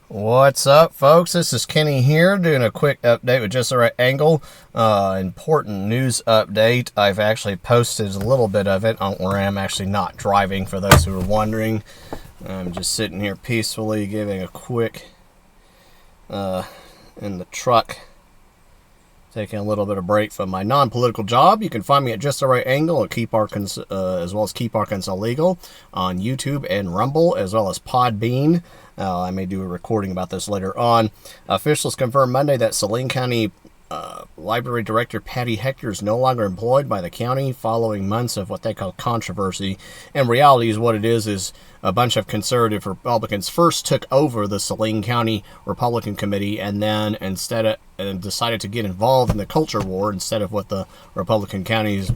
What's up, folks? This is Kenny here doing a quick update with just the right angle. Important news update. I've actually posted a little bit of it on where I'm actually not driving, for those who are wondering. I'm just sitting here peacefully giving a quick in the truck, taking a little bit of break from my non-political job. You can find me at Just the Right Angle at Keep Arkansas, as well as Keep Arkansas Legal on YouTube and Rumble, as well as Podbean. I may do a recording about this later on. Officials confirmed Monday that Saline County Library Director Patty Hector is no longer employed by the county following months of what they call controversy. In reality, is what it is a bunch of conservative Republicans first took over the Saline County Republican Committee, and then decided to get involved in the culture war instead of what the Republican counties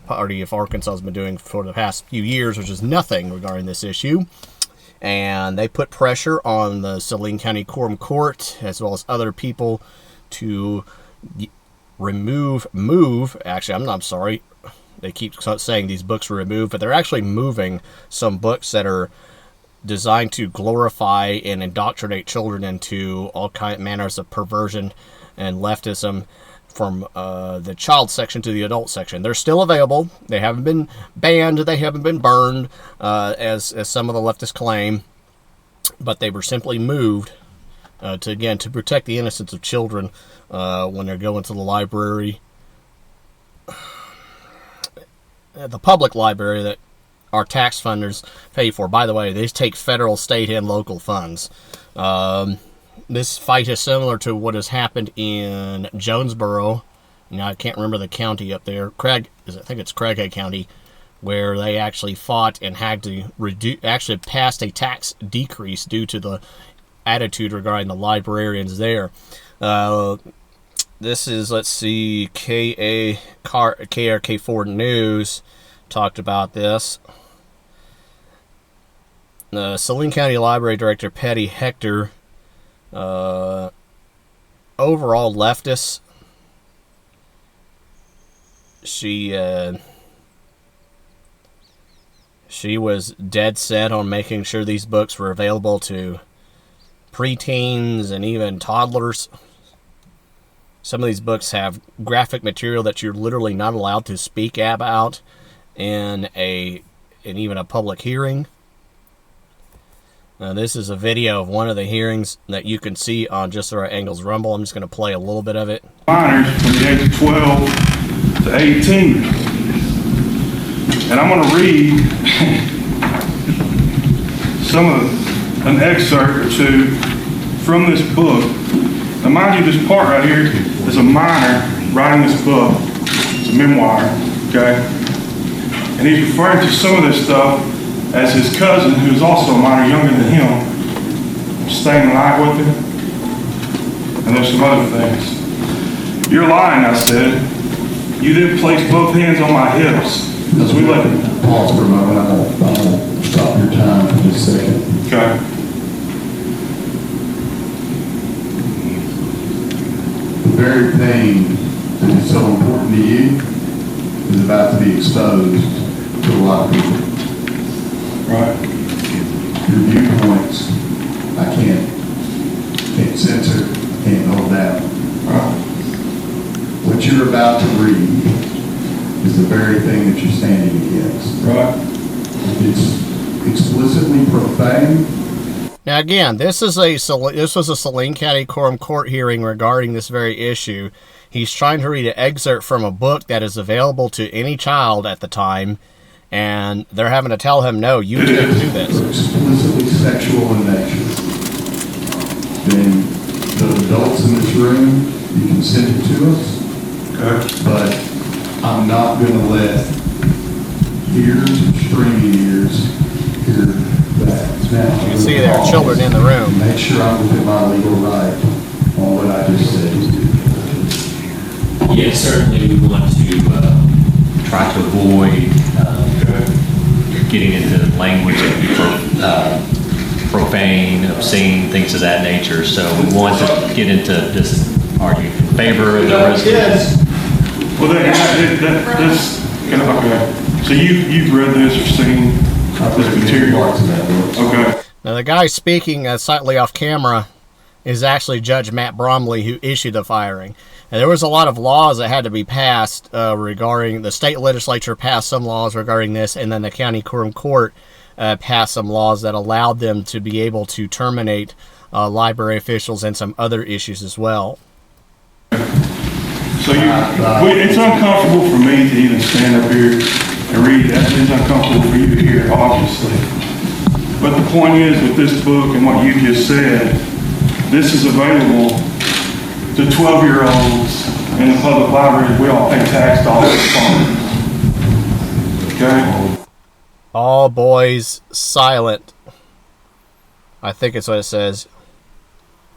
Party of Arkansas has been doing for the past few years, which is nothing regarding this issue. And they put pressure on the Saline County Quorum Court, as well as other people, to I'm sorry, they keep saying these books were removed, but they're actually moving some books that are designed to glorify and indoctrinate children into all manners of perversion and leftism, from the child section to the adult section. They're still available. They haven't been banned. They haven't been burned, as some of the leftists claim. But they were simply moved to protect the innocence of children when they're going to the library, the public library that our tax funders pay for. By the way, they take federal, state, and local funds. This fight is similar to what has happened in Jonesboro. Now, I can't remember the county up there. I think it's Craighead County, where they actually fought and had to actually passed a tax decrease due to the attitude regarding the librarians there. This is, let's see, KRK4 News talked about this. The Saline County Library Director Patty Hector, overall leftist. She was dead set on making sure these books were available to preteens and even toddlers. Some of these books have graphic material that you're literally not allowed to speak about in even a public hearing. This is a video of one of the hearings that you can see on Just the Right Angle's Rumble. I'm just going to play a little bit of it. Minors from the age of 12 to 18. And I'm going to read an excerpt or two from this book. Now, mind you, this part right here is a minor writing this book. It's a memoir, okay? And he's referring to some of this stuff as his cousin, who's also a minor younger than him, staying the night with him. And there's some other things. "You're lying," I said. "You didn't place both hands on my hips." As we let it. Pause for a moment. I'm going to stop your time for just a second. Okay. The very thing that is so important to you is about to be exposed to a lot of people. Right. Your viewpoints, I can't censor, can't hold down. Right. What you're about to read is the very thing that you're standing against. Right. It's explicitly profane. Now, again, this was a Saline County Quorum Court hearing regarding this very issue. He's trying to read an excerpt from a book that is available to any child at the time, and they're having to tell him, no, you can't do this. Explicitly sexual in nature. Then the adults in this room, you can send it to us. Okay. But I'm not going to let streaming ears, hear that. Now, you can see there are children in the room. Make sure I'm within my legal right on what I just said. Yes, certainly we want to try to avoid getting into language of profane, obscene, things of that nature. So we want to get into this. Are you in favor of the resolution? Well, okay. So you've read this or seen this material? Okay. Now, Now, the guy speaking slightly off camera is actually Judge Matt Brumley, who issued the firing. And there was a lot of laws that had to be passed regarding, the state legislature passed some laws regarding this, and then the county quorum court passed some laws that allowed them to be able to terminate library officials and some other issues as well. So it's uncomfortable for me to even stand up here and read that. It's uncomfortable for you to hear, obviously. But the point is, with this book and what you just said, this is available to 12-year-olds in the public library. We all pay tax dollars for. Okay? All boys silent. I think it's what it says.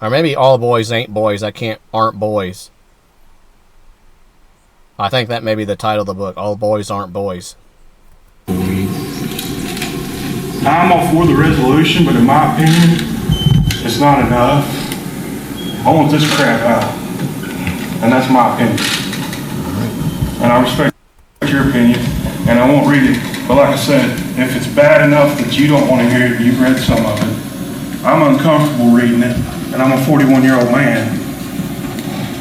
Or maybe all boys ain't boys. Aren't boys. I think that may be the title of the book. All boys aren't boys. I'm all for the resolution, but in my opinion, it's not enough. I want this crap out. And that's my opinion. And I respect your opinion, and I won't read it. But like I said, if it's bad enough that you don't want to hear it, you've read some of it, I'm uncomfortable reading it, and I'm a 41-year-old man.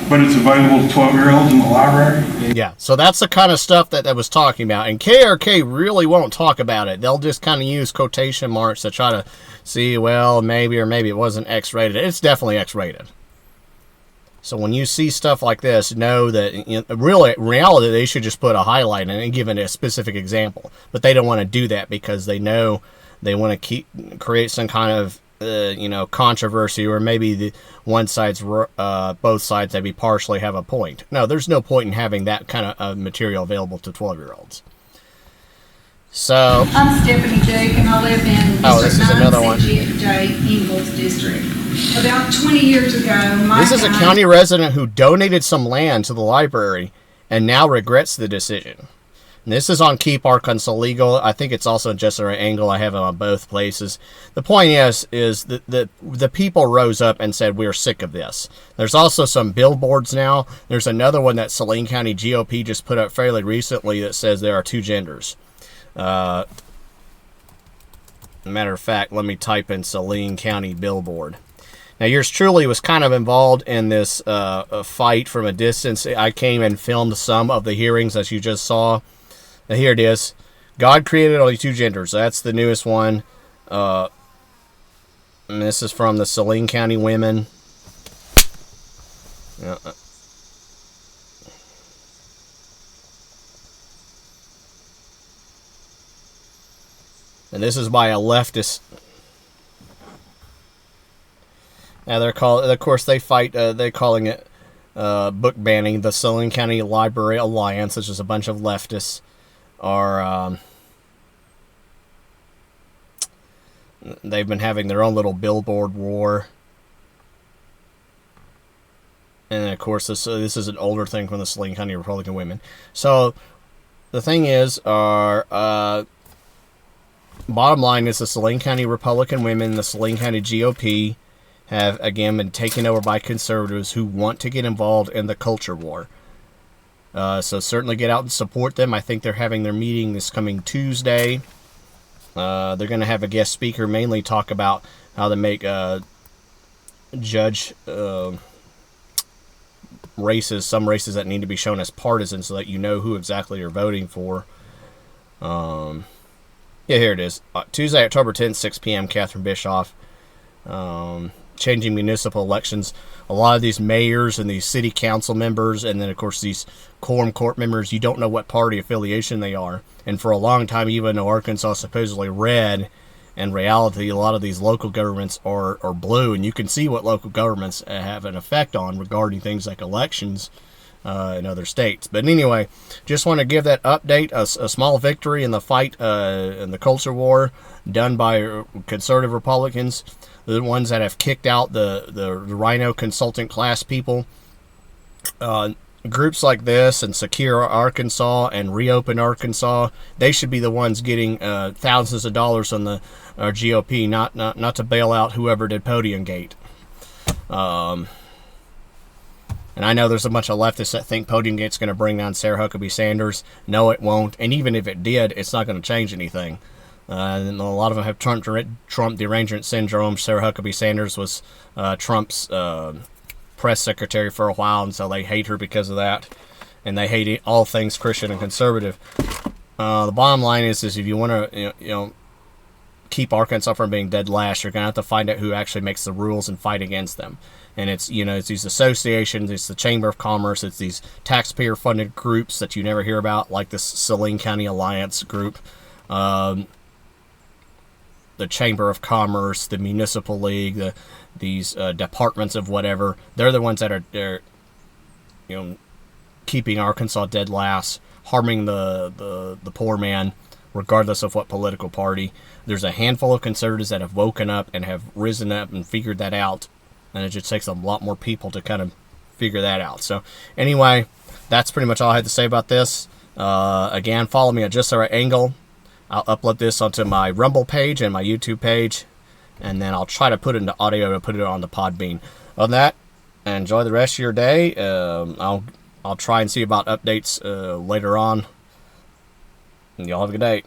But it's available to 12-year-olds in the library? Yeah, so that's the kind of stuff that I was talking about. And KRK really won't talk about it. They'll just kind of use quotation marks to try to see, well, maybe or maybe it wasn't X-rated. It's definitely X-rated. So when you see stuff like this, know that in reality, they should just put a highlight in it and give it a specific example. But they don't want to do that because they know they want to create some kind of controversy, or maybe both sides maybe partially have a point. No, there's no point in having that kind of material available to 12-year-olds. So I'm Stephanie Jake, and I live in this is another one. J. Ingalls District. About 20 years ago, this is a county resident who donated some land to the library and now regrets the decision. And this is on keeparkansaslegal. I think it's also just an angle. I have it on both places. The point is that the people rose up and said, we're sick of this. There's also some billboards now. There's another one that Saline County GOP just put up fairly recently that says there are two genders. Matter of fact, let me type in Saline County billboard. Now, yours truly was kind of involved in this fight from a distance. I came and filmed some of the hearings, as you just saw. Now, here it is. God created only two genders. That's the newest one. And this is from the Saline County Women. And this is by a leftist. Now of course, they fight. They're calling it book banning. The Saline County Library Alliance, which is a bunch of leftists, are they've been having their own little billboard war. And of course, this is an older thing from the Saline County Republican Women. So the thing is, bottom line is the Saline County Republican Women, the Saline County GOP, have again been taken over by conservatives who want to get involved in the culture war. So certainly get out and support them. I think they're having their meeting this coming Tuesday. They're going to have a guest speaker mainly talk about how to make judge races, some races that need to be shown as partisan so that you know who exactly you're voting for. Yeah, here it is. Tuesday, October 10th, 6 p.m., Catherine Bischoff. Changing municipal elections. A lot of these mayors and these city council members, and then, of course, these quorum court members, you don't know what party affiliation they are. And for a long time, even though Arkansas is supposedly red, in reality, a lot of these local governments are blue. And you can see what local governments have an effect on regarding things like elections in other states. But anyway, just want to give that update, a small victory in the fight in the culture war done by conservative Republicans, the ones that have kicked out the Rhino consultant class people. Groups like this and Secure Arkansas and Reopen Arkansas, they should be the ones getting thousands of dollars on the GOP, not to bail out whoever did Podiumgate. And I know there's a bunch of leftists that think Podiumgate's going to bring down Sarah Huckabee Sanders. No, it won't. And even if it did, it's not going to change anything. And a lot of them have Trump derangement syndrome. Sarah Huckabee Sanders was Trump's press secretary for a while, and so they hate her because of that. And they hate all things Christian and conservative. The bottom line is if you want to, keep Arkansas from being dead last, you're going to have to find out who actually makes the rules and fight against them. And it's, it's these associations, it's the Chamber of Commerce, it's these taxpayer-funded groups that you never hear about, like this Saline County Alliance group, the Chamber of Commerce, the Municipal League, these departments of whatever. They're the ones that are keeping Arkansas dead last, harming the poor man, regardless of what political party. There's a handful of conservatives that have woken up and have risen up and figured that out, and it just takes a lot more people to kind of figure that out. So anyway, that's pretty much all I had to say about this. Again, follow me at Just the Right Angle. I'll upload this onto my Rumble page and my YouTube page, and then I'll try to put it into audio to put it on the Podbean. Other than that, enjoy the rest of your day. I'll try and see about updates later on. And y'all have a good day.